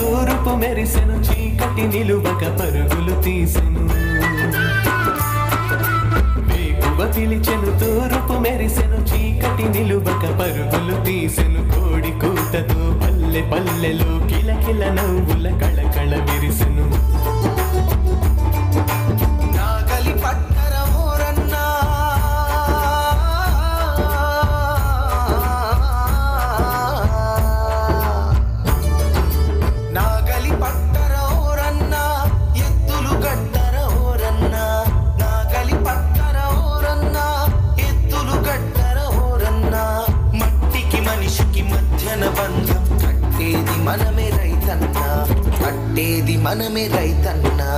తూరుపు మెరిసెను చీకటి నిలువక పరుగులు తీసెను వేకువ పిలిచెను తూరుపు మెరిసెను చీకటి నిలువక పరుగులు తీసెను కోడి కూతతో పల్లె పల్లెలో కిలకిల నవ్వుల కళకళ విరిసెను నాగలి పట్టర ఊరన్నా నాగలి పట్టర ఊరన్నా ఎత్తులు గట్టర ఊరన్నా నాగలి పట్టర ఊరన్నా ఎత్తులు గట్టర ఊరన్నా మట్టికి మనిషికి మధ్యన బంధం కట్టేది మనమే రైతన్నా